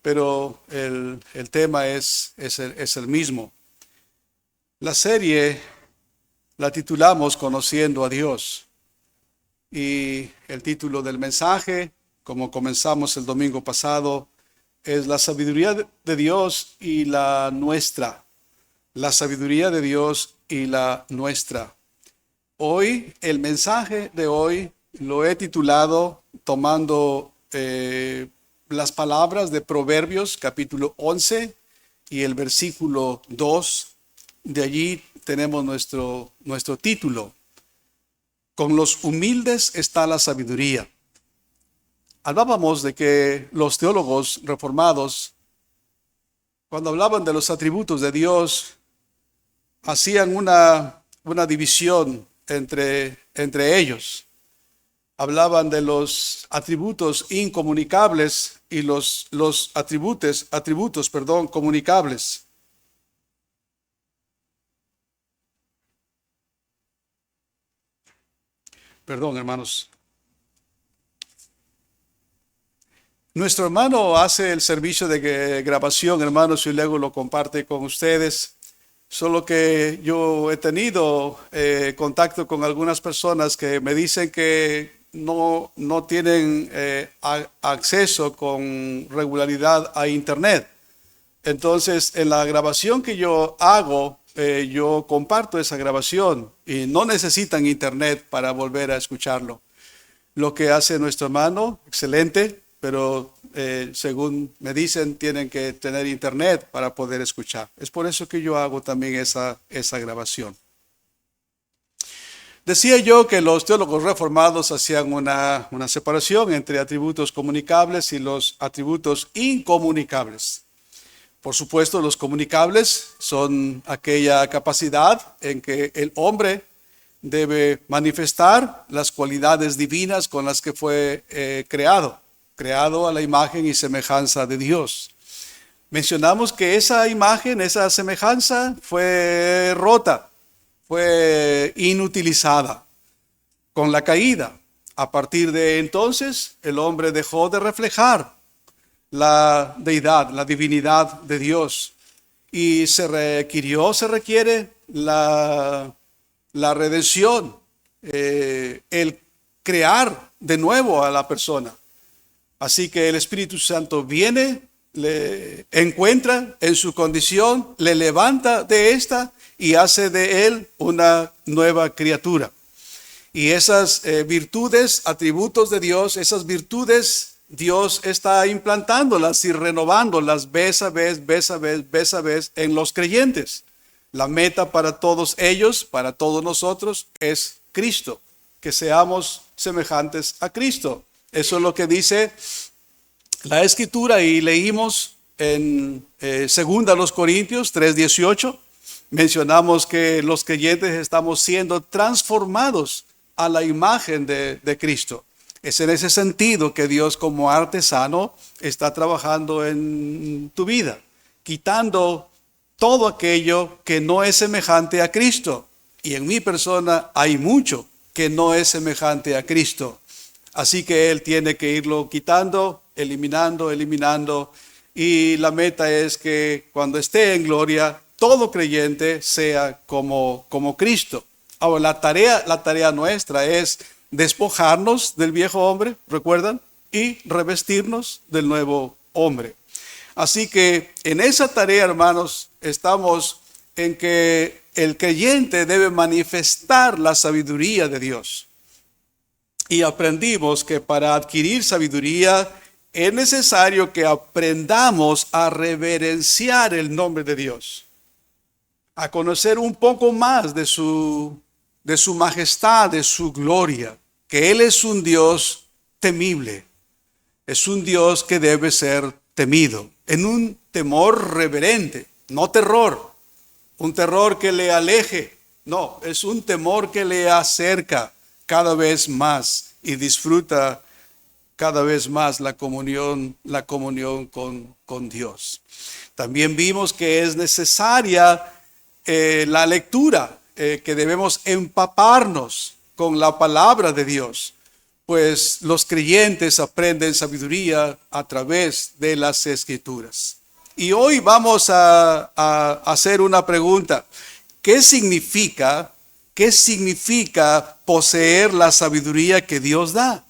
pero el tema es el mismo. La serie la titulamos Conociendo a Dios, y el título del mensaje, como comenzamos el domingo pasado, es la sabiduría de Dios y la nuestra. La sabiduría de Dios y la nuestra. Hoy, el mensaje de hoy lo he titulado tomando las palabras de Proverbios capítulo 11 y el versículo 2. De allí tenemos nuestro título. Con los humildes está la sabiduría. Hablábamos de que los teólogos reformados, cuando hablaban de los atributos de Dios, hacían una división entre ellos. Hablaban de los atributos incomunicables y los atributos comunicables. Perdón, hermanos. Nuestro hermano hace el servicio de grabación, hermanos, y luego lo comparte con ustedes. Solo que yo he tenido contacto con algunas personas que me dicen que no tienen acceso con regularidad a internet. Entonces, en la grabación que yo hago, yo comparto esa grabación y no necesitan internet para volver a escucharlo. Lo que hace nuestro hermano, excelente, pero según me dicen, tienen que tener internet para poder escuchar. Es por eso que yo hago también esa grabación. Decía yo que los teólogos reformados hacían una separación entre atributos comunicables y los atributos incomunicables. Por supuesto, los comunicables son aquella capacidad en que el hombre debe manifestar las cualidades divinas con las que fue creado a la imagen y semejanza de Dios. Mencionamos que esa imagen, esa semejanza fue rota, fue inutilizada con la caída. A partir de entonces, el hombre dejó de reflejar la deidad, la divinidad de Dios, y se requiere la redención, el crear de nuevo a la persona. Así que el Espíritu Santo viene, le encuentra en su condición, le levanta de esta y hace de él una nueva criatura. Y esas virtudes, atributos de Dios, esas virtudes, Dios está implantándolas y renovándolas vez a vez en los creyentes. La meta para todos ellos, para todos nosotros, es Cristo, que seamos semejantes a Cristo. Eso es lo que dice la Escritura, y leímos en 2 Corintios 3:18. Mencionamos que los creyentes estamos siendo transformados a la imagen de Cristo. Es en ese sentido que Dios, como artesano, está trabajando en tu vida, quitando todo aquello que no es semejante a Cristo. Y en mi persona hay mucho que no es semejante a Cristo. Así que Él tiene que irlo quitando, eliminando. Y la meta es que cuando esté en gloria, todo creyente sea como Cristo. Ahora, la tarea nuestra es despojarnos del viejo hombre, ¿recuerdan? Y revestirnos del nuevo hombre. Así que en esa tarea, hermanos, estamos en que el creyente debe manifestar la sabiduría de Dios. Y aprendimos que para adquirir sabiduría es necesario que aprendamos a reverenciar el nombre de Dios, a conocer un poco más de su majestad, de su gloria, que Él es un Dios temible, es un Dios que debe ser temido, en un temor reverente, no terror, un terror que le aleje, no, es un temor que le acerca cada vez más y disfruta cada vez más la comunión con Dios. También vimos que es necesaria la lectura, que debemos empaparnos con la palabra de Dios, pues los creyentes aprenden sabiduría a través de las Escrituras. Y hoy vamos a hacer una pregunta. ¿Qué significa poseer la sabiduría que Dios da?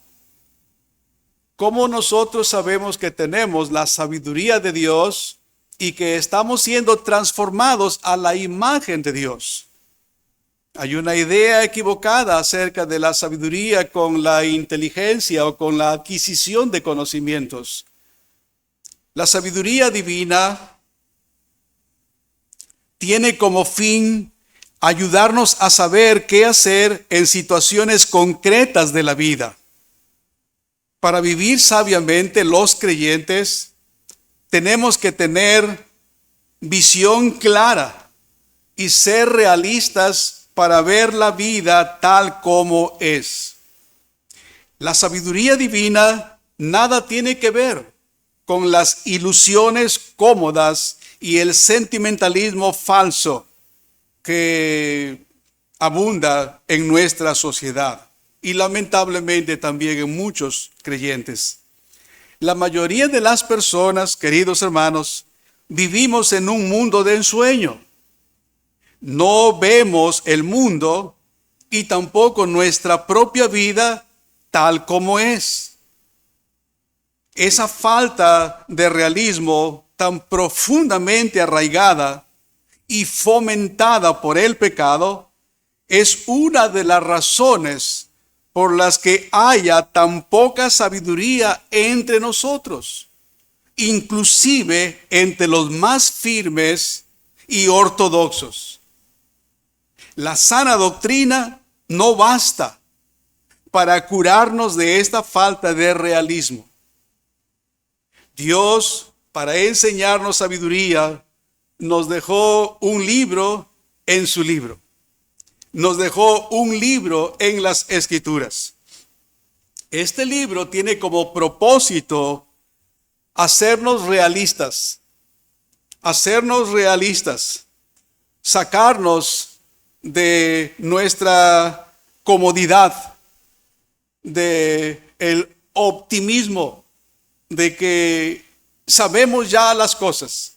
¿Cómo nosotros sabemos que tenemos la sabiduría de Dios y que estamos siendo transformados a la imagen de Dios? Hay una idea equivocada acerca de la sabiduría con la inteligencia o con la adquisición de conocimientos. La sabiduría divina tiene como fin ayudarnos a saber qué hacer en situaciones concretas de la vida. Para vivir sabiamente, los creyentes tenemos que tener visión clara y ser realistas para ver la vida tal como es. La sabiduría divina nada tiene que ver con las ilusiones cómodas y el sentimentalismo falso que abunda en nuestra sociedad y lamentablemente también en muchos creyentes. La mayoría de las personas, queridos hermanos, vivimos en un mundo de ensueño. No vemos el mundo y tampoco nuestra propia vida tal como es. Esa falta de realismo tan profundamente arraigada y fomentada por el pecado es una de las razones por las que haya tan poca sabiduría entre nosotros, inclusive entre los más firmes y ortodoxos. La sana doctrina no basta para curarnos de esta falta de realismo. Dios, para enseñarnos sabiduría, nos dejó un libro en su libro. Nos dejó un libro en las Escrituras. Este libro tiene como propósito hacernos realistas, sacarnos de nuestra comodidad, de el optimismo de que sabemos ya las cosas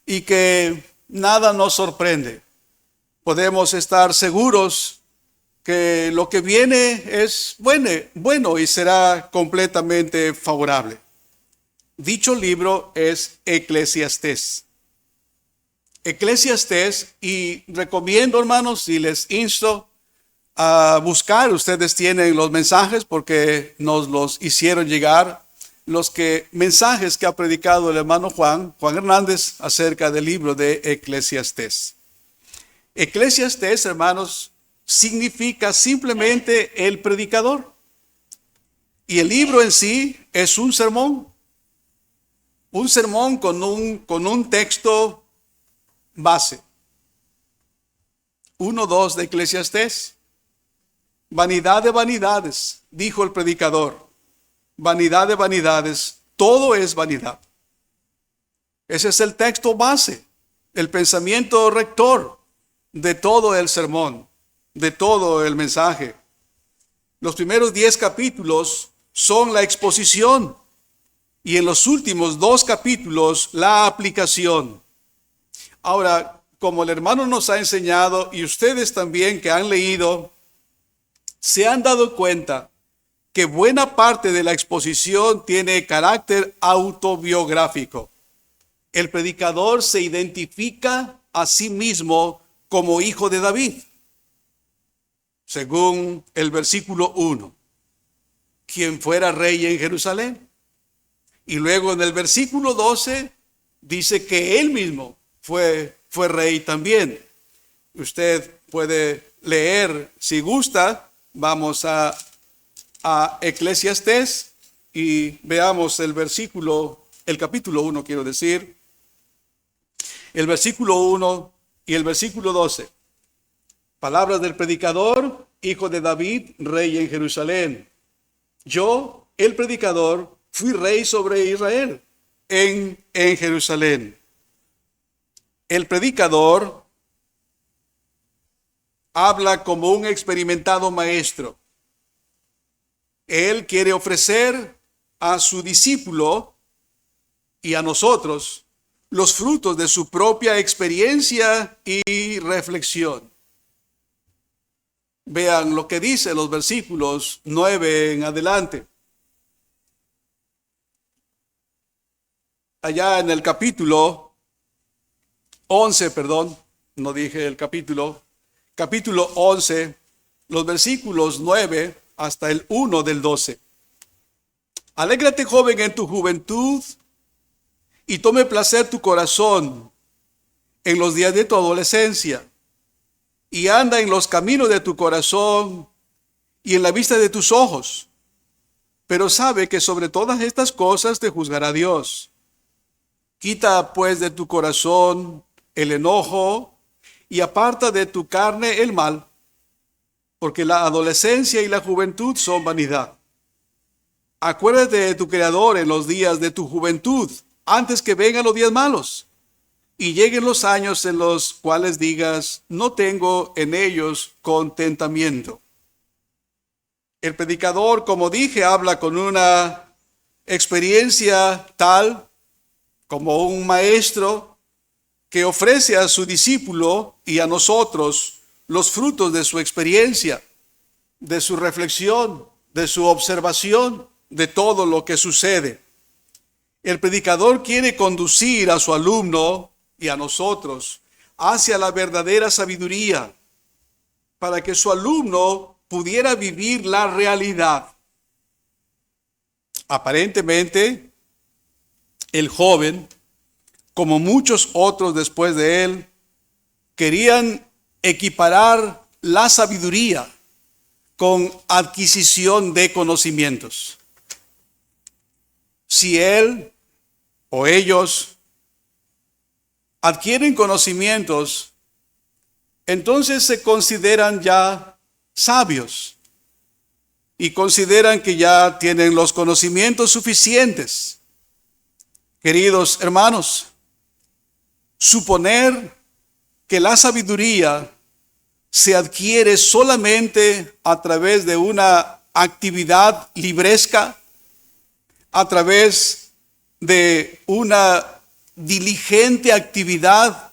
y que nada nos sorprende. Podemos estar seguros que lo que viene es bueno y será completamente favorable. Dicho libro es Eclesiastés. Eclesiastés, y recomiendo, hermanos, y les insto a buscar, ustedes tienen los mensajes porque nos los hicieron llegar, mensajes que ha predicado el hermano Juan Hernández acerca del libro de Eclesiastés. Eclesiastés, hermanos, significa simplemente el predicador. Y el libro en sí es un sermón con un texto base. 1:2 de Eclesiastés. Vanidad de vanidades, dijo el predicador. Vanidad de vanidades, todo es vanidad. Ese es el texto base, el pensamiento rector de todo el sermón, de todo el mensaje. Los primeros 10 capítulos son la exposición y en los últimos 2 capítulos la aplicación. Ahora, como el hermano nos ha enseñado y ustedes también que han leído, se han dado cuenta que buena parte de la exposición tiene carácter autobiográfico. El predicador se identifica a sí mismo como hijo de David, según el versículo 1, quien fuera rey en Jerusalén. Y luego en el versículo 12 dice que él mismo fue rey también. Usted puede leer si gusta. Vamos a Eclesiastés y veamos el capítulo 1, quiero decir. El versículo 1 y el versículo 12. Palabras del predicador, hijo de David, rey en Jerusalén. Yo, el predicador, fui rey sobre Israel en Jerusalén. El predicador habla como un experimentado maestro. Él quiere ofrecer a su discípulo y a nosotros los frutos de su propia experiencia y reflexión. Vean lo que dice los versículos 9 en adelante. Allá en el capítulo 11, no dije el capítulo 11, los versículos 9 hasta el 1 del 12. Alégrate, joven, en tu juventud, y tome placer tu corazón en los días de tu adolescencia, y anda en los caminos de tu corazón y en la vista de tus ojos. Pero sabe que sobre todas estas cosas te juzgará Dios. Quita pues de tu corazón el enojo y aparta de tu carne el mal, porque la adolescencia y la juventud son vanidad. Acuérdate de tu Creador en los días de tu juventud, antes que vengan los días malos, y lleguen los años en los cuales digas, no tengo en ellos contentamiento. El predicador, como dije, habla con una experiencia tal como un maestro que ofrece a su discípulo y a nosotros los frutos de su experiencia, de su reflexión, de su observación, de todo lo que sucede. El predicador quiere conducir a su alumno y a nosotros hacia la verdadera sabiduría, para que su alumno pudiera vivir la realidad. Aparentemente, el joven, como muchos otros después de él, querían equiparar la sabiduría con adquisición de conocimientos. Si él o ellos adquieren conocimientos, entonces se consideran ya sabios y consideran que ya tienen los conocimientos suficientes. Queridos hermanos, suponer que la sabiduría se adquiere solamente a través de una actividad libresca, a través de una diligente actividad,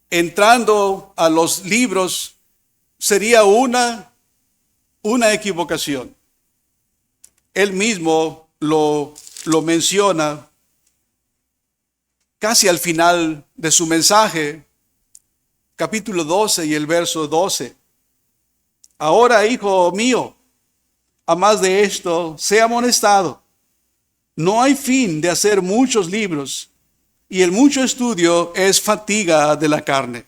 entrando a los libros, sería una equivocación. Él mismo lo menciona casi al final de su mensaje, capítulo 12 y el verso 12. Ahora, hijo mío, a más de esto, sea amonestado. No hay fin de hacer muchos libros, y el mucho estudio es fatiga de la carne.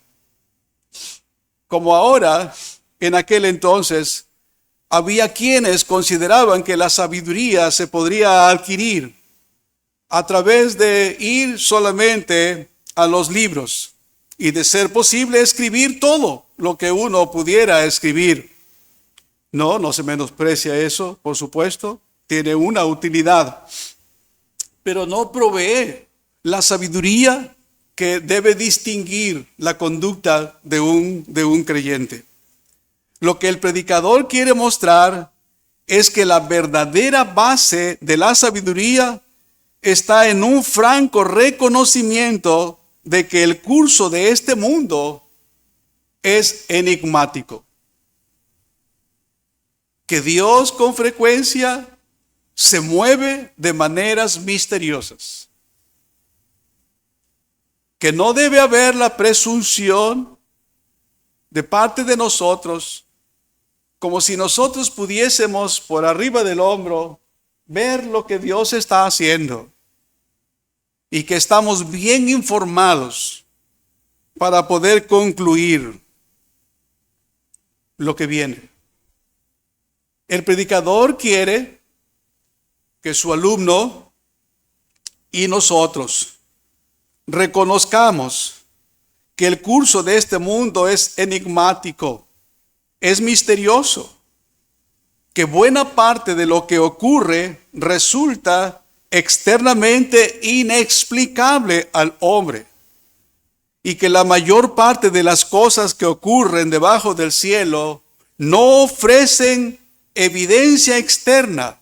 Como ahora, en aquel entonces, había quienes consideraban que la sabiduría se podría adquirir a través de ir solamente a los libros y de ser posible escribir todo lo que uno pudiera escribir. No se menosprecia eso, por supuesto, tiene una utilidad, pero no provee la sabiduría que debe distinguir la conducta de un creyente. Lo que el predicador quiere mostrar es que la verdadera base de la sabiduría está en un franco reconocimiento de que el curso de este mundo es enigmático. Que Dios con frecuencia se mueve de maneras misteriosas. Que no debe haber la presunción de parte de nosotros, como si nosotros pudiésemos por arriba del hombro ver lo que Dios está haciendo y que estamos bien informados para poder concluir lo que viene. El predicador quiere que su alumno y nosotros reconozcamos que el curso de este mundo es enigmático, es misterioso, que buena parte de lo que ocurre resulta externamente inexplicable al hombre, y que la mayor parte de las cosas que ocurren debajo del cielo no ofrecen evidencia externa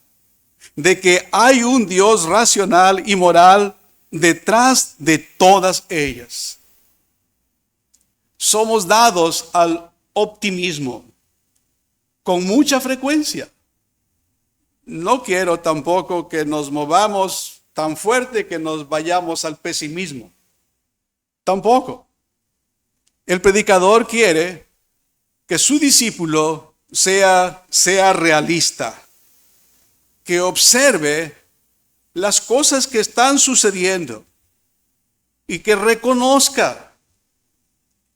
de que hay un Dios racional y moral detrás de todas ellas. Somos dados al optimismo con mucha frecuencia. No quiero tampoco que nos movamos tan fuerte que nos vayamos al pesimismo. Tampoco. El predicador quiere que su discípulo sea realista, que observe las cosas que están sucediendo y que reconozca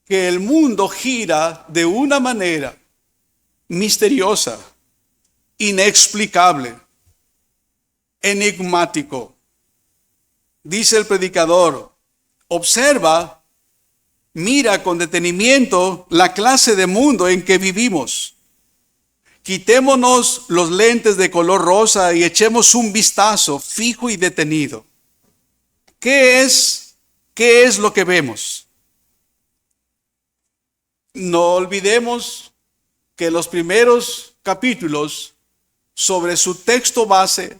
que el mundo gira de una manera misteriosa, inexplicable, enigmático. Dice el predicador, observa, mira con detenimiento la clase de mundo en que vivimos. Quitémonos los lentes de color rosa y echemos un vistazo fijo y detenido. ¿Qué es lo que vemos? No olvidemos que los primeros capítulos sobre su texto base,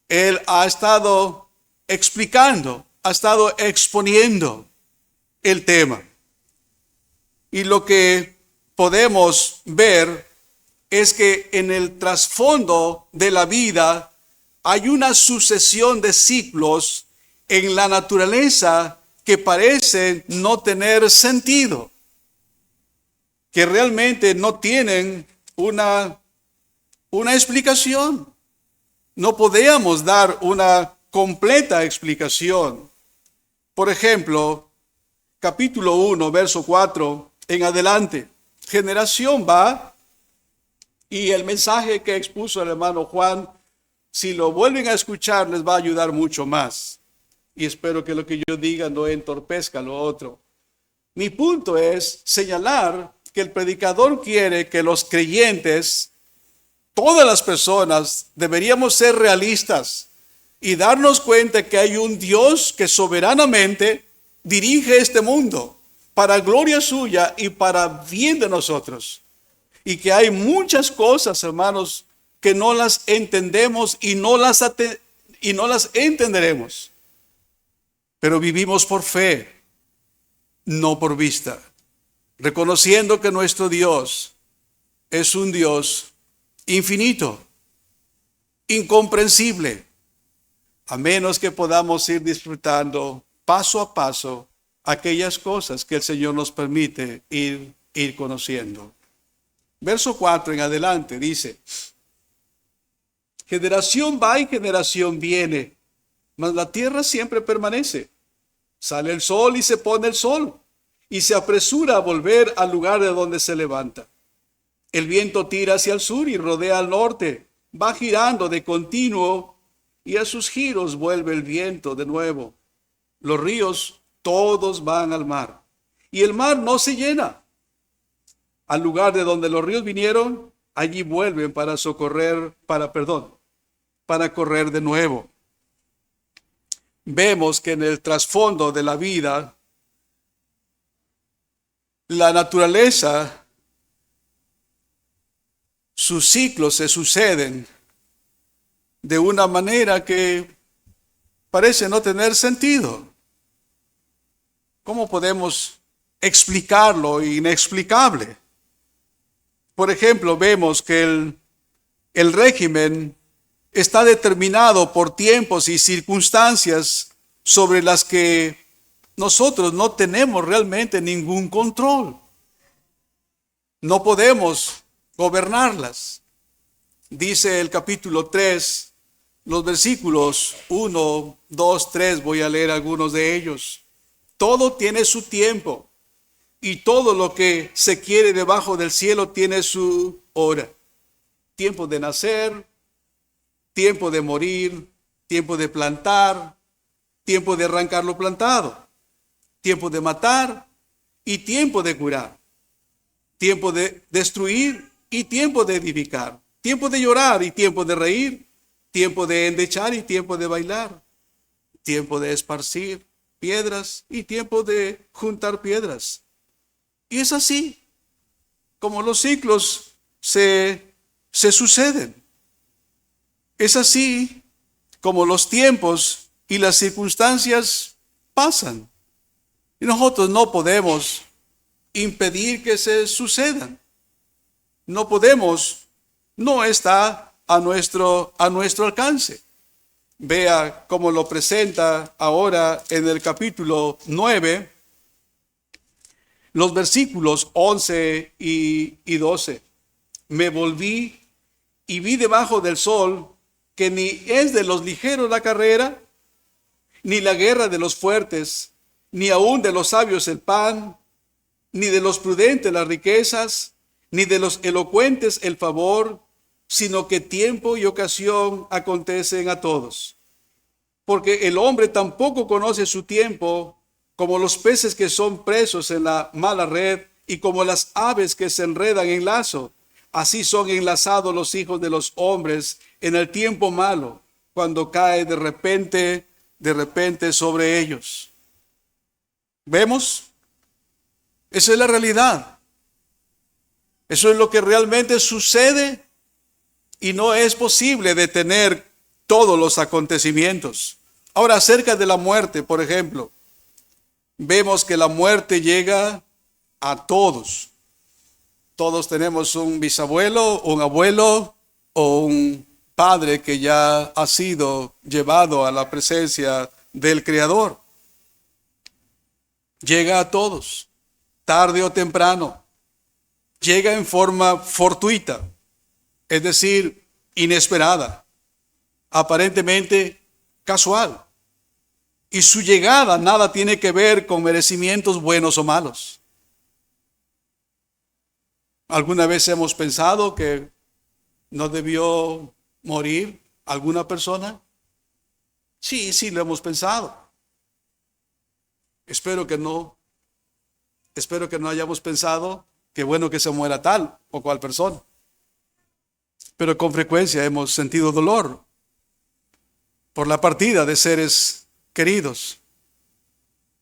él ha estado explicando, ha estado exponiendo el tema. Y lo que podemos ver es que en el trasfondo de la vida hay una sucesión de ciclos en la naturaleza que parecen no tener sentido, que realmente no tienen una explicación. No podíamos dar una completa explicación. Por ejemplo, capítulo 1, verso 4 en adelante. Generación va, y el mensaje que expuso el hermano Juan, si lo vuelven a escuchar, les va a ayudar mucho más. Y espero que lo que yo diga no entorpezca lo otro. Mi punto es señalar que el predicador quiere que los creyentes, todas las personas, deberíamos ser realistas y darnos cuenta que hay un Dios que soberanamente dirige este mundo para gloria suya y para bien de nosotros. Y que hay muchas cosas, hermanos, que no las entendemos y no las entenderemos. Pero vivimos por fe, no por vista, reconociendo que nuestro Dios es un Dios infinito, incomprensible, a menos que podamos ir disfrutando paso a paso aquellas cosas que el Señor nos permite ir conociendo. Verso 4 en adelante dice, generación va y generación viene, mas la tierra siempre permanece. Sale el sol y se pone el sol, y se apresura a volver al lugar de donde se levanta. El viento tira hacia el sur y rodea al norte, va girando de continuo, y a sus giros vuelve el viento de nuevo. Los ríos todos van al mar, y el mar no se llena. Al lugar de donde los ríos vinieron, allí vuelven para correr de nuevo. Vemos que en el trasfondo de la vida, la naturaleza, sus ciclos se suceden de una manera que parece no tener sentido. ¿Cómo podemos explicar lo inexplicable? Por ejemplo, vemos que el régimen está determinado por tiempos y circunstancias sobre las que nosotros no tenemos realmente ningún control. No podemos gobernarlas. Dice el capítulo 3, los versículos 1, 2, 3, voy a leer algunos de ellos. Todo tiene su tiempo, y todo lo que se quiere debajo del cielo tiene su hora. Tiempo de nacer, tiempo de morir, tiempo de plantar, tiempo de arrancar lo plantado, tiempo de matar y tiempo de curar, tiempo de destruir y tiempo de edificar, tiempo de llorar y tiempo de reír, tiempo de endechar y tiempo de bailar, tiempo de esparcir piedras y tiempo de juntar piedras. Y es así como los ciclos se se suceden. Es así como los tiempos y las circunstancias pasan. Y nosotros no podemos impedir que se sucedan. No podemos, no está a nuestro alcance. Vea cómo lo presenta ahora en el capítulo 9, los versículos 11 y 12. Me volví y vi debajo del sol que ni es de los ligeros la carrera, ni la guerra de los fuertes, ni aun de los sabios el pan, ni de los prudentes las riquezas, ni de los elocuentes el favor, sino que tiempo y ocasión acontecen a todos. Porque el hombre tampoco conoce su tiempo, como los peces que son presos en la mala red, y como las aves que se enredan en lazo. Así son enlazados los hijos de los hombres en el tiempo malo, cuando cae de repente sobre ellos. ¿Vemos? Esa es la realidad. Eso es lo que realmente sucede y no es posible detener todos los acontecimientos. Ahora, acerca de la muerte, por ejemplo, vemos que la muerte llega a todos. Todos tenemos un bisabuelo, un abuelo o un padre que ya ha sido llevado a la presencia del Creador. Llega a todos, tarde o temprano. Llega en forma fortuita, es decir, inesperada, aparentemente casual. Y su llegada nada tiene que ver con merecimientos buenos o malos. ¿Alguna vez hemos pensado que no debió morir alguna persona? Sí, lo hemos pensado. Espero que no hayamos pensado que bueno que se muera tal o cual persona. Pero con frecuencia hemos sentido dolor por la partida de seres queridos,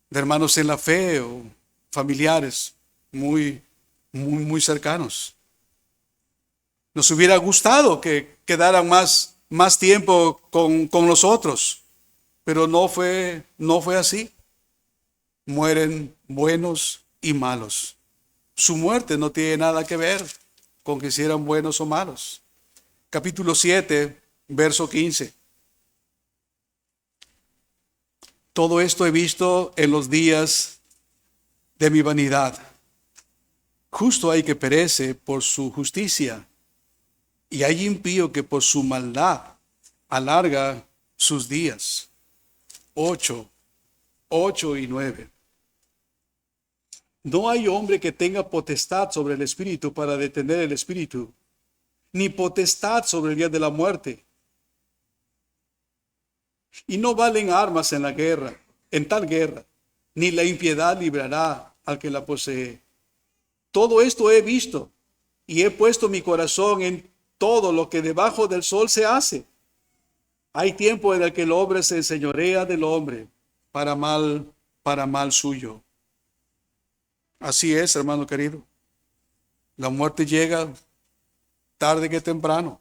de hermanos en la fe o familiares muy cercanos. Nos hubiera gustado que quedaran más tiempo con nosotros, pero no fue así. Mueren buenos y malos. Su muerte no tiene nada que ver con que si eran buenos o malos. Capítulo 7, verso 15. Todo esto he visto en los días de mi vanidad. Justo hay que perece por su justicia, y hay impío que por su maldad alarga sus días. 8 y 9. No hay hombre que tenga potestad sobre el espíritu para detener el espíritu, ni potestad sobre el día de la muerte. Y no valen armas en la guerra, en tal guerra, ni la impiedad librará al que la posee. Todo esto he visto y he puesto mi corazón en todo lo que debajo del sol se hace. Hay tiempo en el que el hombre se enseñorea del hombre para mal suyo. Así es, hermano querido. La muerte llega tarde que temprano,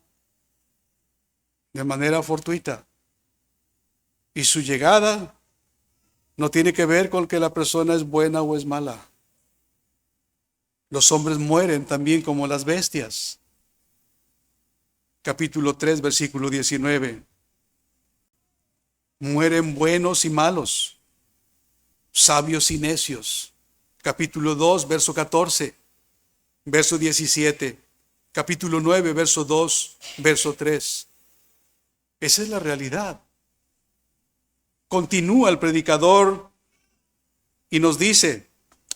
de manera fortuita. Y su llegada no tiene que ver con que la persona es buena o es mala. Los hombres mueren también como las bestias. Capítulo 3, versículo 19. Mueren buenos y malos, sabios y necios. Capítulo 2, verso 14, verso 17. Capítulo 9, verso 2, verso 3. Esa es la realidad. Continúa el predicador y nos dice,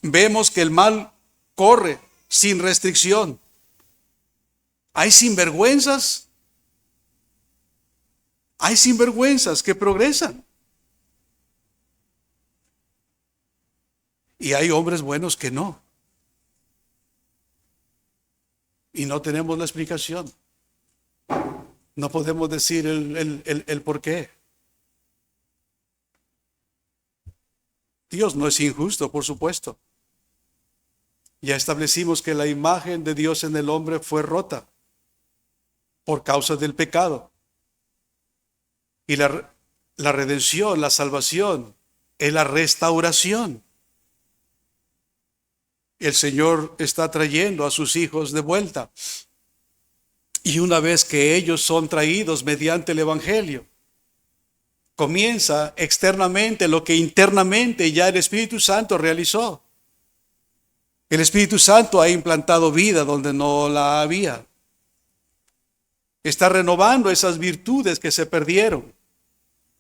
vemos que el mal corre sin restricción. Hay sinvergüenzas que progresan. Y hay hombres buenos que no. Y no tenemos la explicación. No podemos decir el por qué. Dios no es injusto, por supuesto. Ya establecimos que la imagen de Dios en el hombre fue rota. por causa del pecado. Y la redención, la salvación, es la restauración. El Señor está trayendo a sus hijos de vuelta. Y una vez que ellos son traídos mediante el Evangelio, comienza externamente lo que internamente ya el Espíritu Santo realizó. El Espíritu Santo ha implantado vida donde no la había. Está renovando esas virtudes que se perdieron,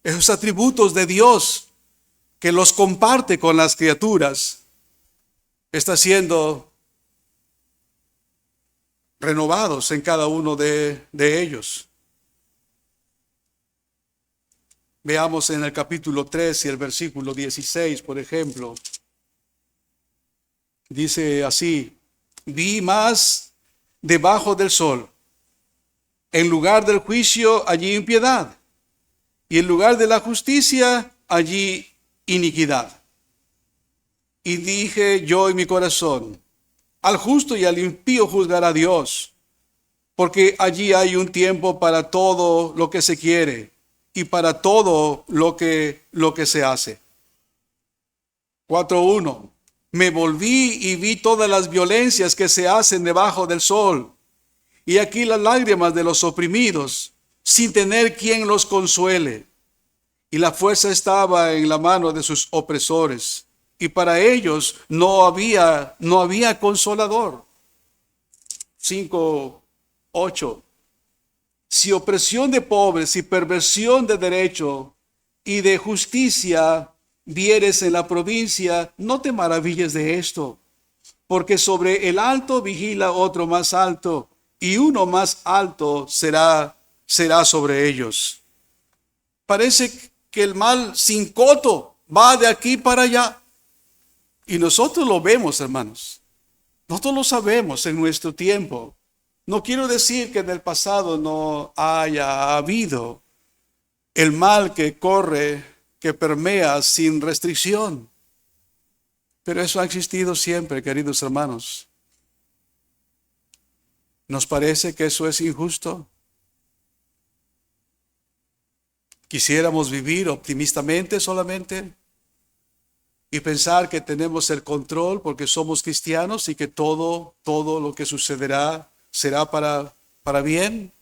esos atributos de Dios que los comparte con las criaturas. Está siendo renovados en cada uno de ellos. Veamos en el capítulo 3 y el versículo 16, por ejemplo. Dice así: vi más debajo del sol, en lugar del juicio allí impiedad, y en lugar de la justicia allí iniquidad. Y dije yo en mi corazón: al justo y al impío juzgará Dios, porque allí hay un tiempo para todo lo que se quiere y para todo lo que se hace. 4:1. Me volví y vi todas las violencias que se hacen debajo del sol, y aquí las lágrimas de los oprimidos, sin tener quien los consuele. Y la fuerza estaba en la mano de sus opresores, y para ellos no había consolador. 5:8. Si opresión de pobres y perversión de derecho y de justicia vieres en la provincia, no te maravilles de esto, porque sobre el alto vigila otro más alto, y uno más alto será sobre ellos. Parece que el mal sin coto va de aquí para allá. Y nosotros lo vemos, hermanos. Nosotros lo sabemos en nuestro tiempo. No quiero decir que en el pasado no haya habido el mal que corre, que permea sin restricción. Pero eso ha existido siempre, queridos hermanos. ¿Nos parece que eso es injusto? ¿Quisiéramos vivir optimistamente solamente y pensar que tenemos el control porque somos cristianos y que todo lo que sucederá será para bien?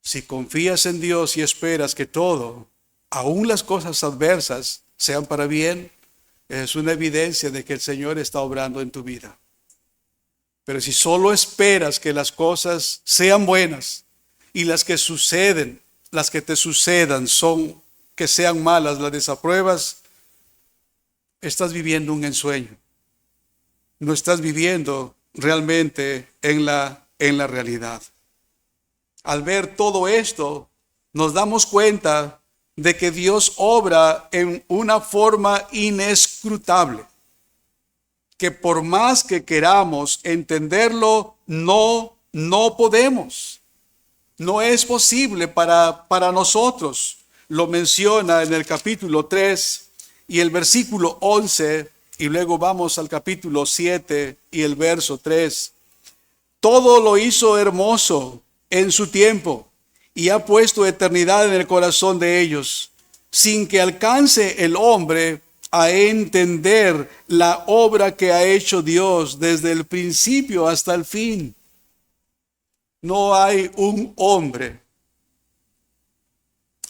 Si confías en Dios y esperas que todo, aún las cosas adversas, sean para bien, es una evidencia de que el Señor está obrando en tu vida. Pero si solo esperas que las cosas sean buenas y las que te sucedan son que sean malas, las desapruebas, estás viviendo un ensueño. No estás viviendo realmente en la realidad. Al ver todo esto, nos damos cuenta de que Dios obra en una forma inescrutable, que por más que queramos entenderlo, no podemos. No es posible para nosotros. Lo menciona en el capítulo 3 y el versículo 11, y luego vamos al capítulo 7 y el verso 3. Todo lo hizo hermoso en su tiempo, y ha puesto eternidad en el corazón de ellos, sin que alcance el hombre a entender la obra que ha hecho Dios desde el principio hasta el fin. No hay un hombre,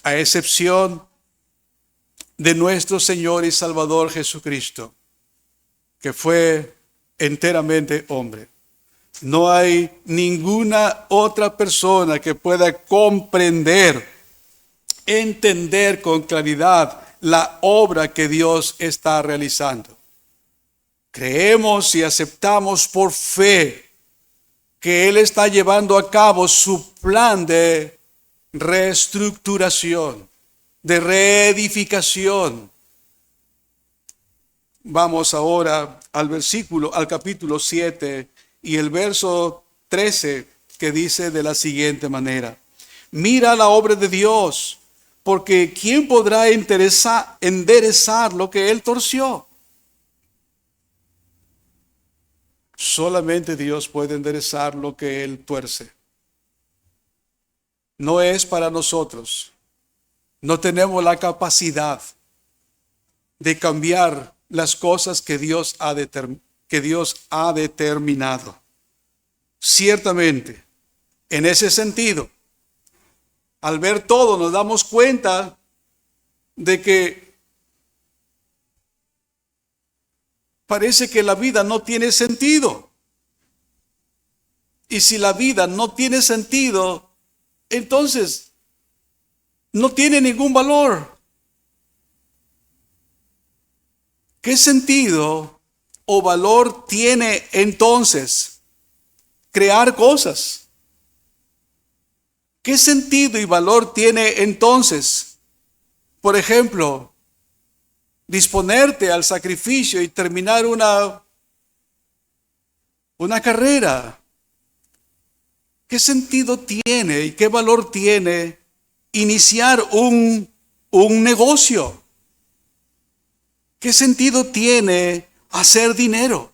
a excepción de nuestro Señor y Salvador Jesucristo, que fue enteramente hombre. No hay ninguna otra persona que pueda comprender, entender con claridad la obra que Dios está realizando. Creemos y aceptamos por fe que Él está llevando a cabo su plan de reestructuración, de reedificación. Vamos ahora al capítulo 7 y el verso 13, que dice de la siguiente manera: mira la obra de Dios, porque ¿quién podrá enderezar lo que Él torció? Solamente Dios puede enderezar lo que Él tuerce. no es para nosotros. No tenemos la capacidad de cambiar las cosas que Dios ha determinado. Ciertamente, en ese sentido, al ver todo nos damos cuenta de que parece que la vida no tiene sentido. Y si la vida no tiene sentido, entonces no tiene ningún valor. ¿Qué sentido o valor tiene entonces crear cosas? ¿Qué sentido y valor tiene entonces, por ejemplo, disponerte al sacrificio y terminar una carrera? ¿Qué sentido tiene y qué valor tiene iniciar un negocio? ¿Qué sentido tiene hacer dinero?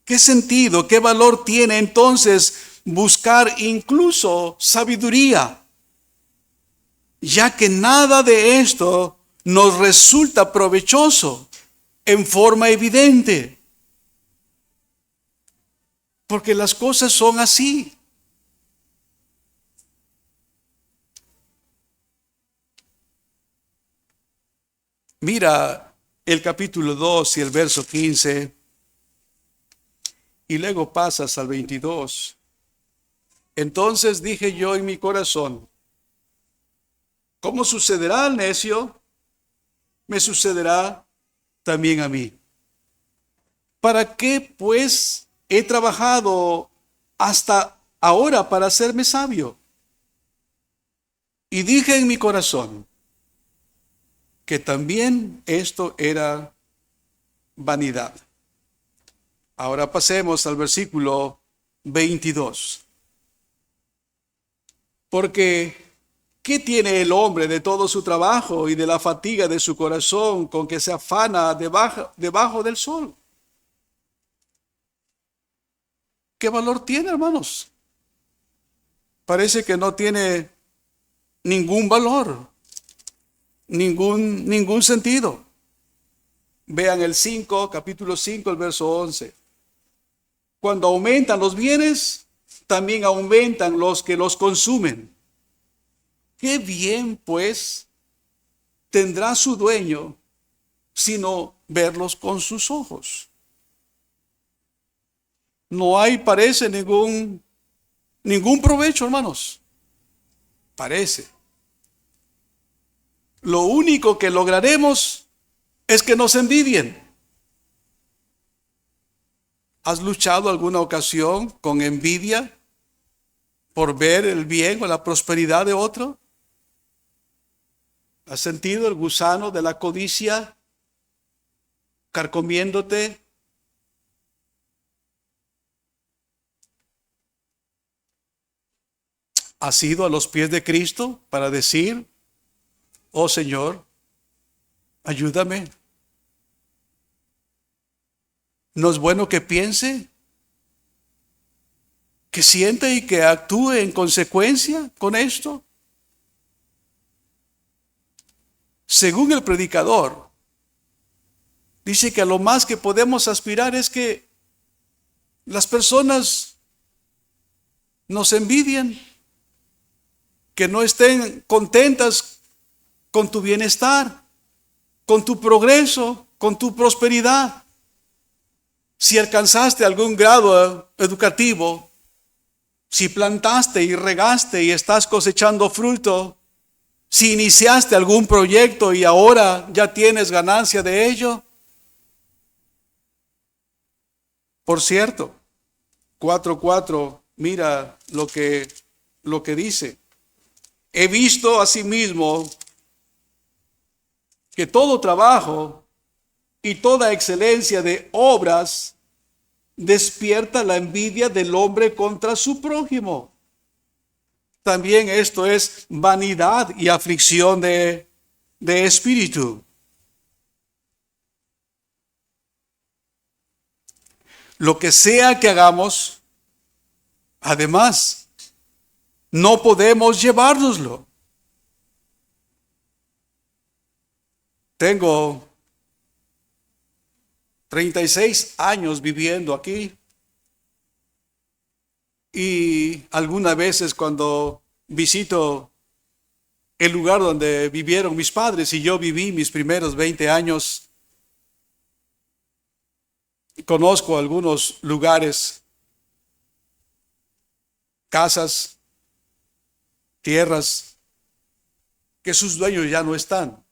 ¿Qué sentido, qué valor tiene entonces buscar incluso sabiduría? Ya que nada de esto nos resulta provechoso en forma evidente. Porque las cosas son así. Mira el capítulo 2 y el verso 15. Y luego pasas al 22. Entonces dije yo en mi corazón, ¿cómo sucederá al necio? Me sucederá también a mí. ¿Para qué pues he trabajado hasta ahora para hacerme sabio? Y dije en mi corazón que también esto era vanidad. Ahora pasemos al versículo 22. Porque, ¿qué tiene el hombre de todo su trabajo y de la fatiga de su corazón con que se afana debajo del sol? ¿Qué valor tiene, hermanos? Parece que no tiene ningún valor, ningún sentido. Vean el 5, capítulo 5, el verso 11. Cuando aumentan los bienes, también aumentan los que los consumen. ¿Qué bien, pues, tendrá su dueño sino verlos con sus ojos? No hay, parece, ningún provecho, hermanos. Parece. Lo único que lograremos es que nos envidien. ¿Has luchado alguna ocasión con envidia por ver el bien o la prosperidad de otro? ¿Has sentido el gusano de la codicia carcomiéndote? ¿Has ido a los pies de Cristo para decir, oh Señor, ayúdame? ¿No es bueno que piense, que sienta y que actúe en consecuencia con esto? Según el predicador, dice que a lo más que podemos aspirar es que las personas nos envidien, que no estén contentas con tu bienestar, con tu progreso, con tu prosperidad. Si alcanzaste algún grado educativo, si plantaste y regaste y estás cosechando fruto, si iniciaste algún proyecto y ahora ya tienes ganancia de ello. Por cierto, 4:4, mira lo que dice. He visto asimismo que todo trabajo y toda excelencia de obras despierta la envidia del hombre contra su prójimo. También esto es vanidad y aflicción de espíritu. Lo que sea que hagamos, además, no podemos llevárnoslo. Tengo 36 años viviendo aquí y algunas veces cuando visito el lugar donde vivieron mis padres y yo viví mis primeros 20 años, conozco algunos lugares, casas, tierras, que sus dueños ya no están.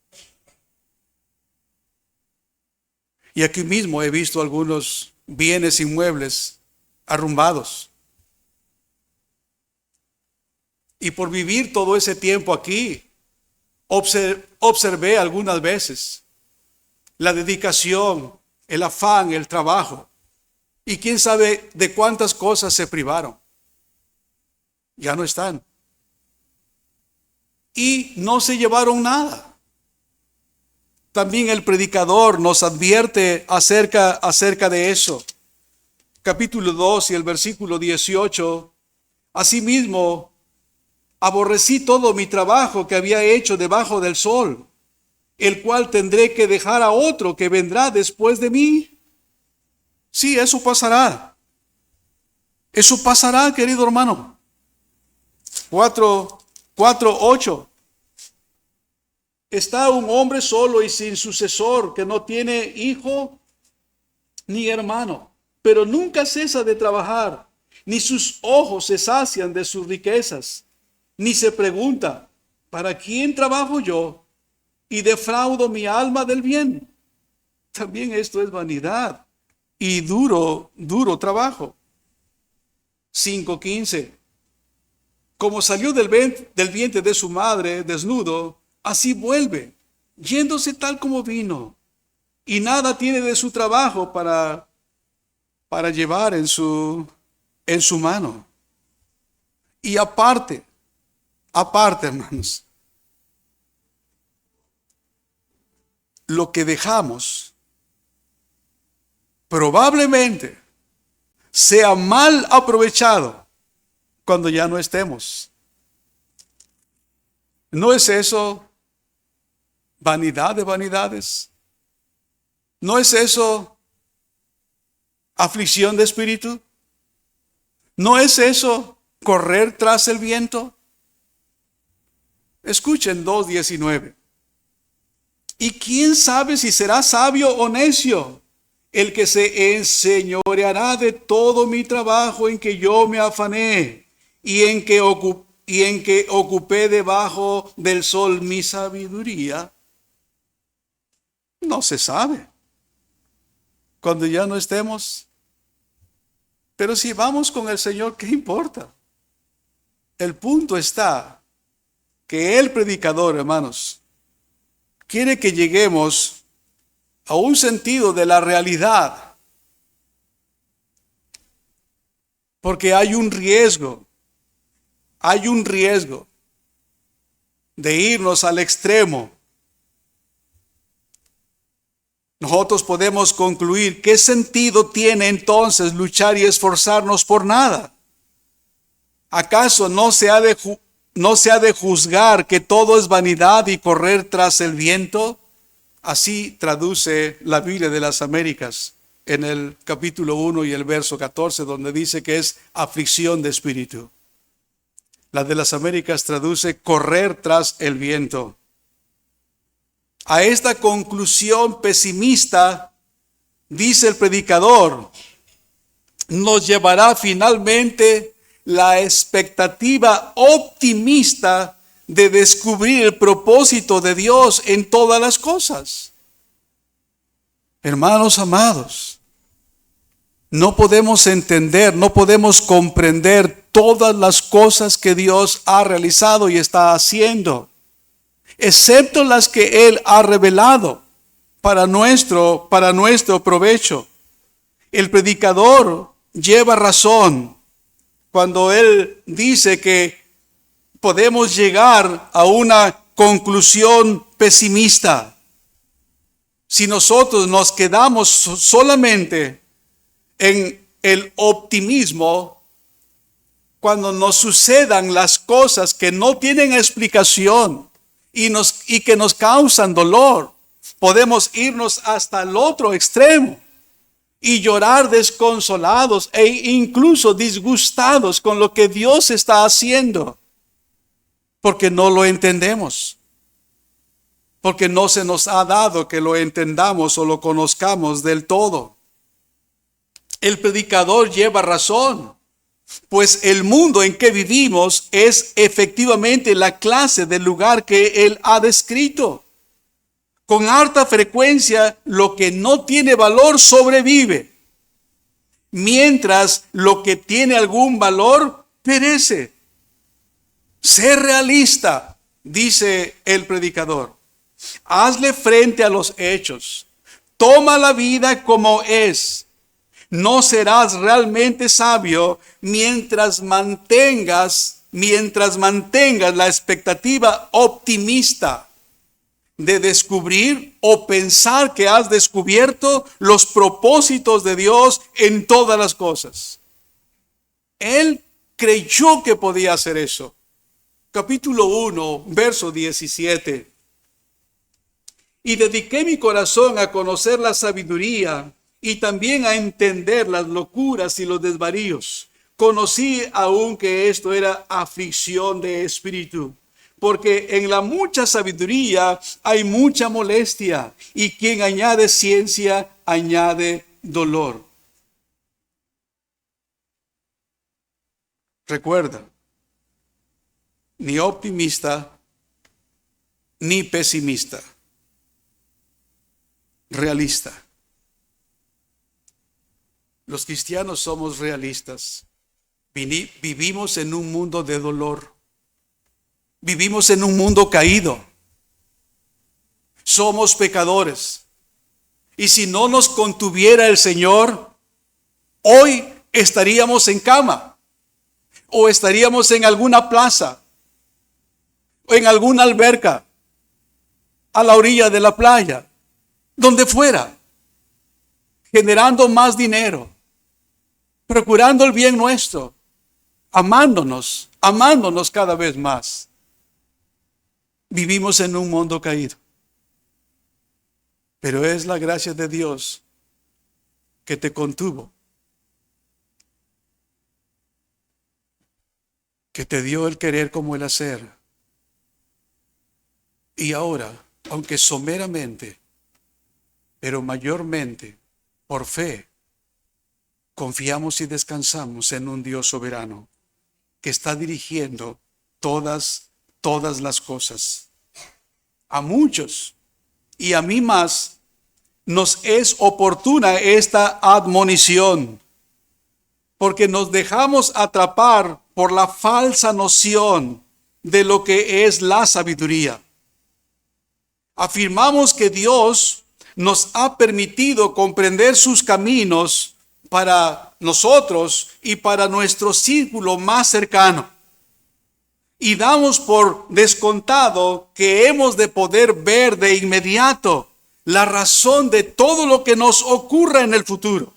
Y aquí mismo he visto algunos bienes inmuebles arrumbados. Y por vivir todo ese tiempo aquí, observé algunas veces la dedicación, el afán, el trabajo. Y quién sabe de cuántas cosas se privaron. Ya no están. Y no se llevaron nada. También el predicador nos advierte acerca de eso. Capítulo 2 y el versículo 18. Asimismo, aborrecí todo mi trabajo que había hecho debajo del sol, el cual tendré que dejar a otro que vendrá después de mí. Sí, eso pasará. Eso pasará, querido hermano. 4:8. Está un hombre solo y sin sucesor, que no tiene hijo ni hermano, pero nunca cesa de trabajar, ni sus ojos se sacian de sus riquezas, ni se pregunta, ¿para quién trabajo yo y defraudo mi alma del bien? También esto es vanidad y duro trabajo. 5:15. Como salió del vientre de su madre desnudo, así vuelve, yéndose tal como vino, y nada tiene de su trabajo para llevar en su mano. Y aparte, hermanos, lo que dejamos probablemente sea mal aprovechado cuando ya no estemos. ¿No es eso vanidad de vanidades? ¿No es eso aflicción de espíritu? ¿No es eso correr tras el viento? Escuchen 2:19. ¿Y quién sabe si será sabio o necio el que se enseñoreará de todo mi trabajo en que yo me afané y en que ocupé debajo del sol mi sabiduría? No se sabe cuando ya no estemos. Pero si vamos con el Señor, ¿qué importa? El punto está que el predicador, hermanos, quiere que lleguemos a un sentido de la realidad, porque hay un riesgo de irnos al extremo. Nosotros podemos concluir, ¿qué sentido tiene entonces luchar y esforzarnos por nada? ¿Acaso no se ha de juzgar que todo es vanidad y correr tras el viento? Así traduce la Biblia de las Américas en el capítulo 1 y el verso 14, donde dice que es aflicción de espíritu. La de las Américas traduce correr tras el viento. A esta conclusión pesimista, dice el predicador, nos llevará finalmente la expectativa optimista de descubrir el propósito de Dios en todas las cosas. Hermanos amados, no podemos entender, no podemos comprender todas las cosas que Dios ha realizado y está haciendo, excepto las que Él ha revelado para nuestro provecho. El predicador lleva razón cuando él dice que podemos llegar a una conclusión pesimista si nosotros nos quedamos solamente en el optimismo cuando nos sucedan las cosas que no tienen explicación y que nos causan dolor, podemos irnos hasta el otro extremo y llorar desconsolados e incluso disgustados con lo que Dios está haciendo, porque no lo entendemos, porque no se nos ha dado que lo entendamos o lo conozcamos del todo. El predicador lleva razón, pues el mundo en que vivimos es efectivamente la clase de lugar que él ha descrito. Con harta frecuencia, lo que no tiene valor sobrevive, mientras lo que tiene algún valor perece. Sé realista, dice el predicador. Hazle frente a los hechos. Toma la vida como es. No serás realmente sabio mientras mantengas la expectativa optimista de descubrir o pensar que has descubierto los propósitos de Dios en todas las cosas. Él creyó que podía hacer eso. Capítulo 1, verso 17. Y dediqué mi corazón a conocer la sabiduría y también a entender las locuras y los desvaríos. Conocí aún que esto era aflicción de espíritu, porque en la mucha sabiduría hay mucha molestia, y quien añade ciencia añade dolor. Recuerda, ni optimista ni pesimista, realista. Los cristianos somos realistas. Vivimos en un mundo de dolor. Vivimos en un mundo caído. Somos pecadores. Y si no nos contuviera el Señor, hoy estaríamos en cama, o estaríamos en alguna plaza, o en alguna alberca, a la orilla de la playa, donde fuera, generando más dinero, procurando el bien nuestro, amándonos cada vez más. Vivimos en un mundo caído, pero es la gracia de Dios que te contuvo, que te dio el querer como el hacer. Y ahora, aunque someramente, pero mayormente por fe, confiamos y descansamos en un Dios soberano que está dirigiendo todas las cosas. A muchos y a mí más nos es oportuna esta admonición, porque nos dejamos atrapar por la falsa noción de lo que es la sabiduría. Afirmamos que Dios nos ha permitido comprender sus caminos para nosotros y para nuestro círculo más cercano. Y damos por descontado que hemos de poder ver de inmediato la razón de todo lo que nos ocurra en el futuro.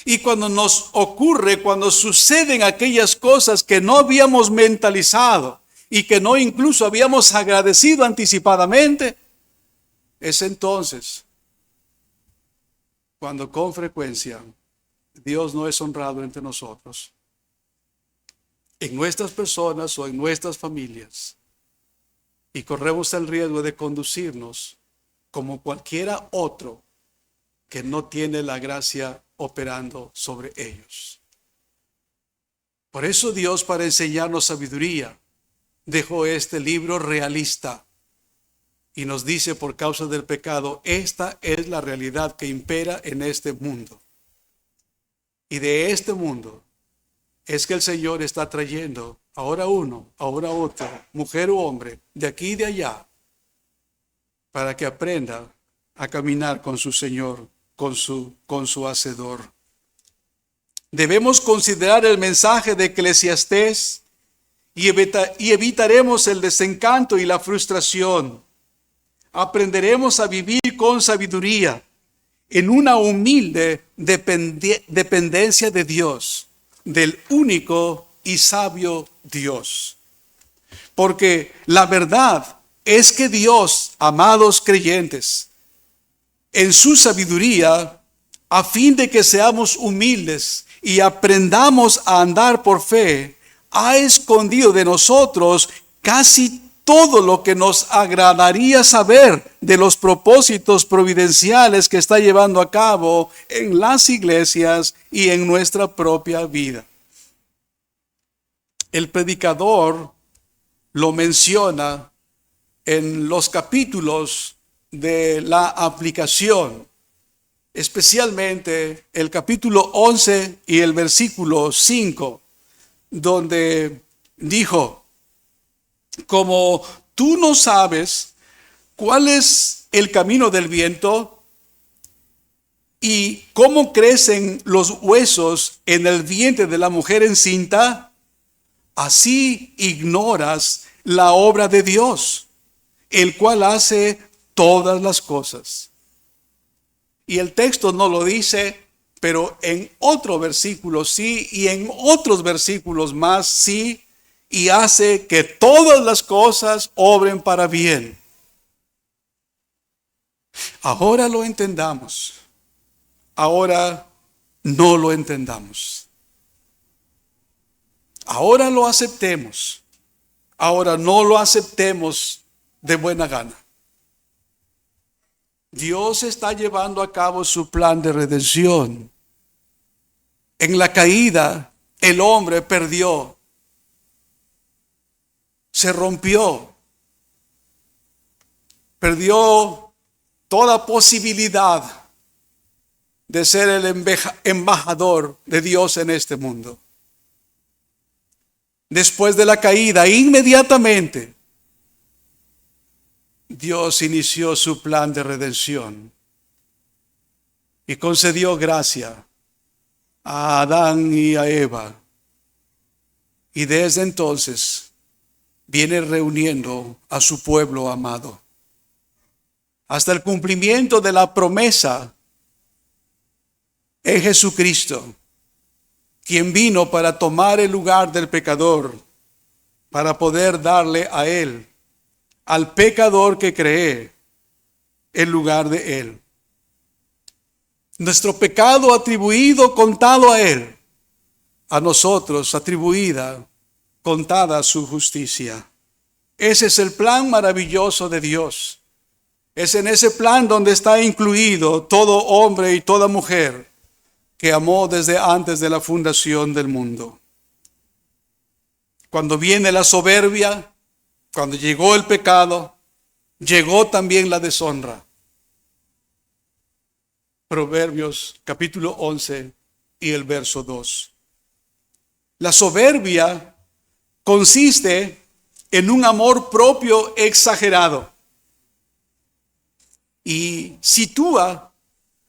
Y cuando nos ocurre, cuando suceden aquellas cosas que no habíamos mentalizado y que no incluso habíamos agradecido anticipadamente, es entonces cuando con frecuencia Dios no es honrado entre nosotros, en nuestras personas o en nuestras familias, y corremos el riesgo de conducirnos como cualquiera otro que no tiene la gracia operando sobre ellos. Por eso Dios, para enseñarnos sabiduría, dejó este libro realista y nos dice, por causa del pecado, esta es la realidad que impera en este mundo. Y de este mundo es que el Señor está trayendo ahora uno, ahora otro, mujer u hombre, de aquí y de allá, para que aprenda a caminar con su Señor, con su Hacedor. Debemos considerar el mensaje de Eclesiastés y evitaremos el desencanto y la frustración. Aprenderemos a vivir con sabiduría en una humilde dependencia de Dios, del único y sabio Dios. Porque la verdad es que Dios, amados creyentes, en su sabiduría, a fin de que seamos humildes y aprendamos a andar por fe, ha escondido de nosotros casi todo lo que nos agradaría saber de los propósitos providenciales que está llevando a cabo en las iglesias y en nuestra propia vida. El predicador lo menciona en los capítulos de la aplicación, especialmente el capítulo 11 y el versículo 5, donde dijo: como tú no sabes cuál es el camino del viento y cómo crecen los huesos en el vientre de la mujer encinta, así ignoras la obra de Dios, el cual hace todas las cosas. Y el texto no lo dice, pero en otro versículo sí, y en otros versículos más sí, y hace que todas las cosas obren para bien. Ahora lo entendamos, ahora no lo entendamos. Ahora lo aceptemos, ahora no lo aceptemos de buena gana. Dios está llevando a cabo su plan de redención. En la caída, el hombre perdió, se rompió, perdió toda posibilidad de ser el embajador de Dios en este mundo. Después de la caída, inmediatamente, Dios inició su plan de redención y concedió gracia a Adán y a Eva. Y desde entonces viene reuniendo a su pueblo amado hasta el cumplimiento de la promesa en Jesucristo, quien vino para tomar el lugar del pecador, para poder darle a él, al pecador que cree, el lugar de él. Nuestro pecado atribuido, contado a él, a nosotros atribuida, contada su justicia. Ese es el plan maravilloso de Dios. Es en ese plan donde está incluido todo hombre y toda mujer que amó desde antes de la fundación del mundo. Cuando viene la soberbia, cuando llegó el pecado, llegó también la deshonra. Proverbios capítulo 11 y el verso 2. La soberbia consiste en un amor propio exagerado y sitúa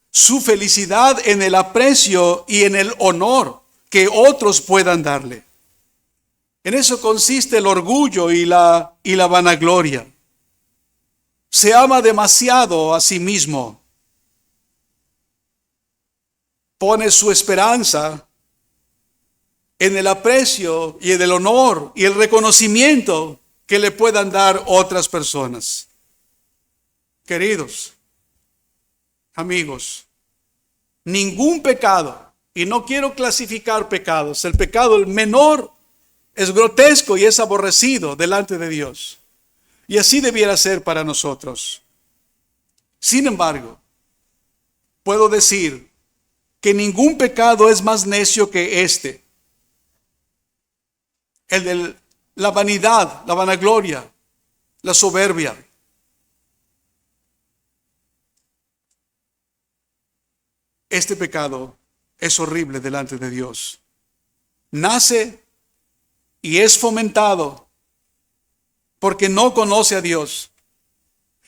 su felicidad en el aprecio y en el honor que otros puedan darle. En eso consiste el orgullo y la vanagloria. Se ama demasiado a sí mismo. Pone su esperanza en el aprecio y en el honor y el reconocimiento que le puedan dar otras personas. Queridos amigos, ningún pecado, y no quiero clasificar pecados, el pecado el menor es grotesco y es aborrecido delante de Dios. Y así debiera ser para nosotros. Sin embargo, puedo decir que ningún pecado es más necio que este. El de la vanidad, la vanagloria, la soberbia. Este pecado es horrible delante de Dios. Nace y es fomentado porque no conoce a Dios,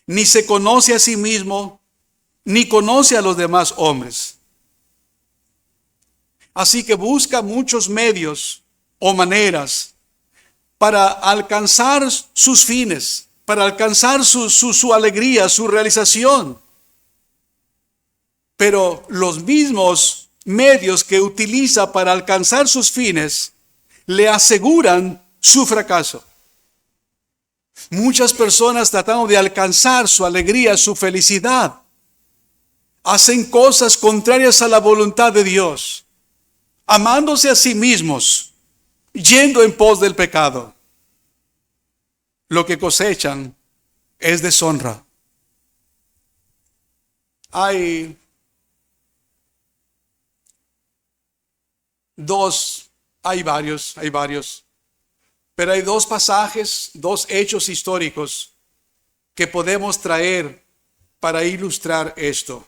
ni se conoce a sí mismo, ni conoce a los demás hombres. Así que busca muchos medios o maneras para alcanzar sus fines, para alcanzar su alegría, su realización. Pero los mismos medios que utiliza para alcanzar sus fines le aseguran su fracaso. Muchas personas tratando de alcanzar su alegría, su felicidad, hacen cosas contrarias a la voluntad de Dios, amándose a sí mismos, yendo en pos del pecado. Lo que cosechan es deshonra. Hay varios, pero hay dos pasajes, dos hechos históricos que podemos traer para ilustrar esto.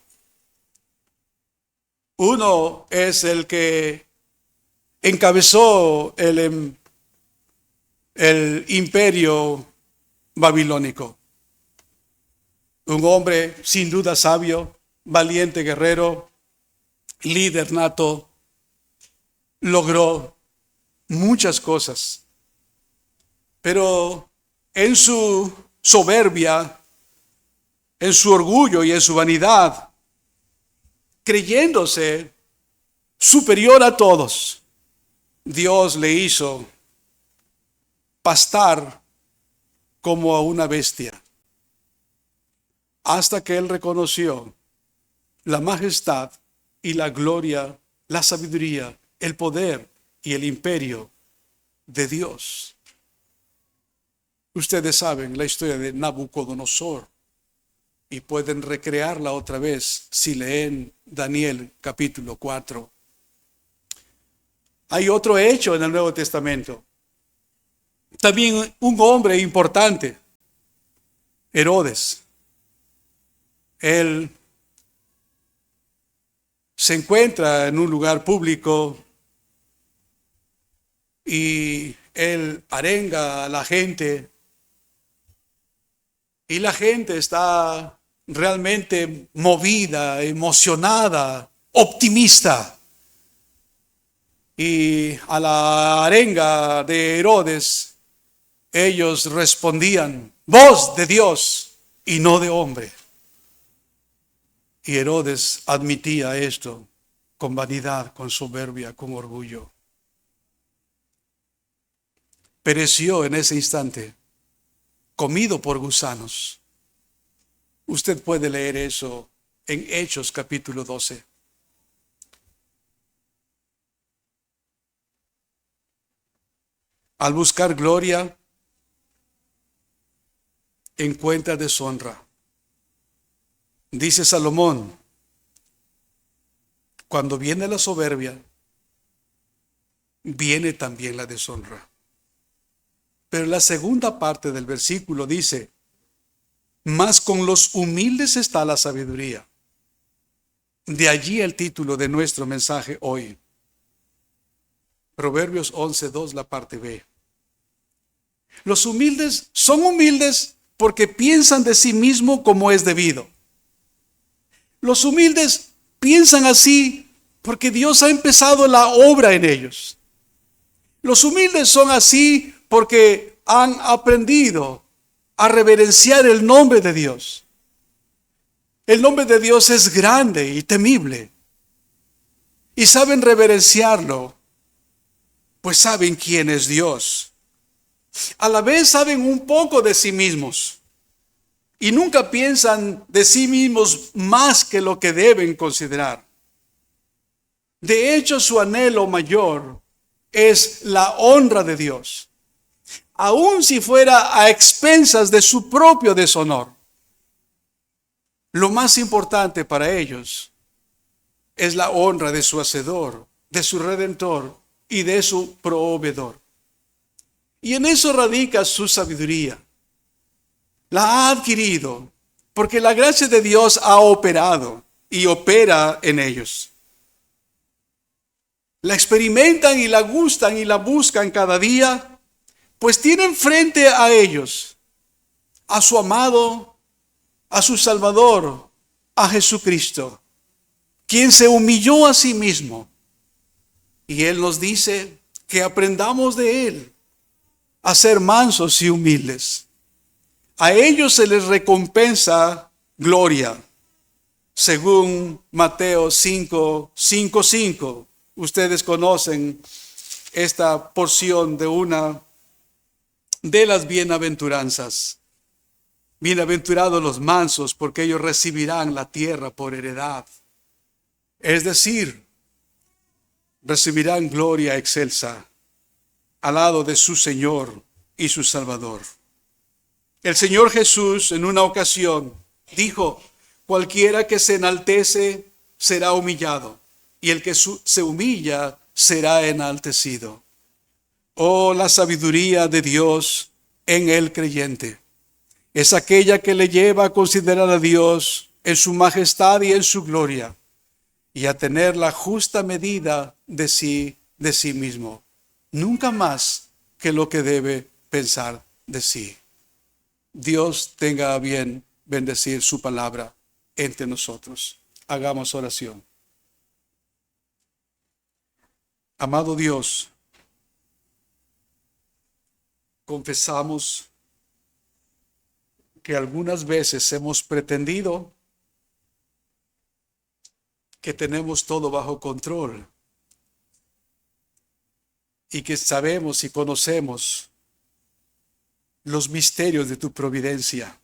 Uno es el que encabezó el imperio babilónico. Un hombre sin duda sabio, valiente guerrero, líder nato, logró muchas cosas. Pero en su soberbia, en su orgullo y en su vanidad, creyéndose superior a todos, Dios le hizo pastar como a una bestia, hasta que él reconoció la majestad y la gloria, la sabiduría, el poder y el imperio de Dios. Ustedes saben la historia de Nabucodonosor y pueden recrearla otra vez si leen Daniel capítulo 4. Hay otro hecho en el Nuevo Testamento. También un hombre importante, Herodes. Él se encuentra en un lugar público y él arenga a la gente. Y la gente está realmente movida, emocionada, optimista. Y a la arenga de Herodes, ellos respondían: voz de Dios y no de hombre. Y Herodes admitía esto con vanidad, con soberbia, con orgullo. Pereció en ese instante, comido por gusanos. Usted puede leer eso en Hechos capítulo 12. Al buscar gloria, encuentra deshonra. Dice Salomón: cuando viene la soberbia, viene también la deshonra. Pero la segunda parte del versículo dice: mas con los humildes está la sabiduría. De allí el título de nuestro mensaje hoy. Proverbios 11:2, la parte B. Los humildes son humildes porque piensan de sí mismo como es debido. Los humildes piensan así porque Dios ha empezado la obra en ellos. Los humildes son así porque han aprendido a reverenciar el nombre de Dios. El nombre de Dios es grande y temible. Y saben reverenciarlo, pues saben quién es Dios. A la vez saben un poco de sí mismos. Y nunca piensan de sí mismos más que lo que deben considerar. De hecho, su anhelo mayor es la honra de Dios, aun si fuera a expensas de su propio deshonor. Lo más importante para ellos es la honra de su Hacedor, de su Redentor y de su Proveedor. Y en eso radica su sabiduría. La ha adquirido porque la gracia de Dios ha operado y opera en ellos. La experimentan y la gustan y la buscan cada día, pues tienen frente a ellos a su amado, a su Salvador, a Jesucristo, quien se humilló a sí mismo. Y Él nos dice que aprendamos de Él a ser mansos y humildes. A ellos se les recompensa gloria, según Mateo 5:5. Ustedes conocen esta porción de una de las bienaventuranzas. Bienaventurados los mansos, porque ellos recibirán la tierra por heredad. Es decir, recibirán gloria excelsa al lado de su Señor y su Salvador. El Señor Jesús en una ocasión dijo: cualquiera que se enaltece será humillado, y el que se humilla será enaltecido. Oh, la sabiduría de Dios en el creyente es aquella que le lleva a considerar a Dios en su majestad y en su gloria, y a tener la justa medida de sí mismo, nunca más que lo que debe pensar de sí. Dios tenga a bien bendecir su palabra entre nosotros. Hagamos oración. Amado Dios, confesamos que algunas veces hemos pretendido que tenemos todo bajo control y que sabemos y conocemos los misterios de tu providencia.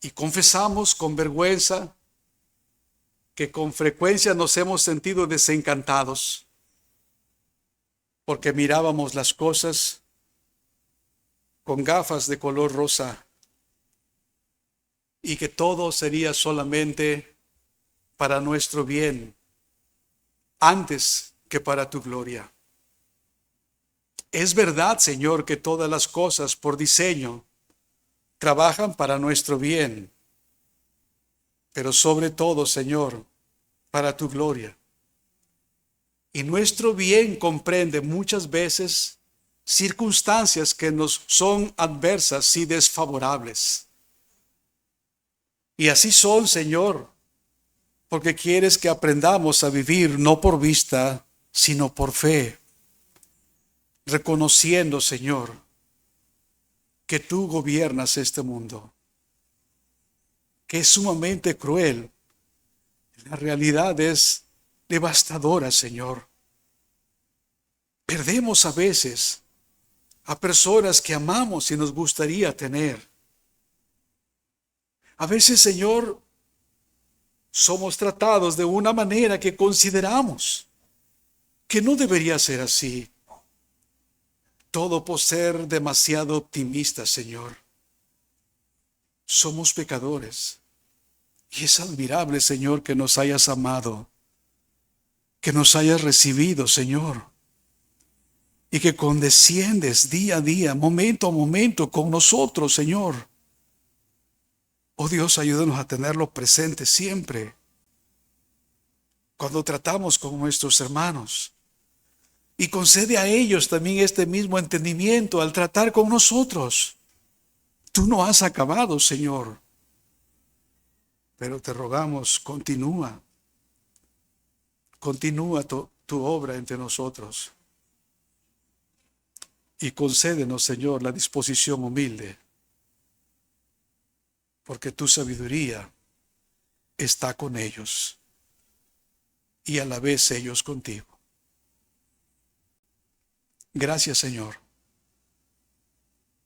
Y confesamos con vergüenza que con frecuencia nos hemos sentido desencantados porque mirábamos las cosas con gafas de color rosa y que todo sería solamente para nuestro bien antes que para tu gloria. Es verdad, Señor, que todas las cosas por diseño trabajan para nuestro bien, pero sobre todo, Señor, para tu gloria. Y nuestro bien comprende muchas veces circunstancias que nos son adversas y desfavorables. Y así son, Señor, porque quieres que aprendamos a vivir no por vista, sino por fe, reconociendo, Señor, que tú gobiernas este mundo, que es sumamente cruel. La realidad es devastadora, Señor. Perdemos a veces a personas que amamos y nos gustaría tener. A veces, Señor, somos tratados de una manera que consideramos que no debería ser así. Todo por ser demasiado optimistas, Señor. Somos pecadores. Y es admirable, Señor, que nos hayas amado, que nos hayas recibido, Señor, y que condesciendes día a día, momento a momento con nosotros, Señor. Oh Dios, ayúdanos a tenerlo presente siempre cuando tratamos con nuestros hermanos. Y concede a ellos también este mismo entendimiento al tratar con nosotros. Tú no has acabado, Señor, pero te rogamos, continúa tu obra entre nosotros. Y concédenos, Señor, la disposición humilde, porque tu sabiduría está con ellos y a la vez ellos contigo. Gracias, Señor.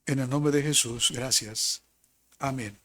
En el nombre de Jesús, gracias. Amén.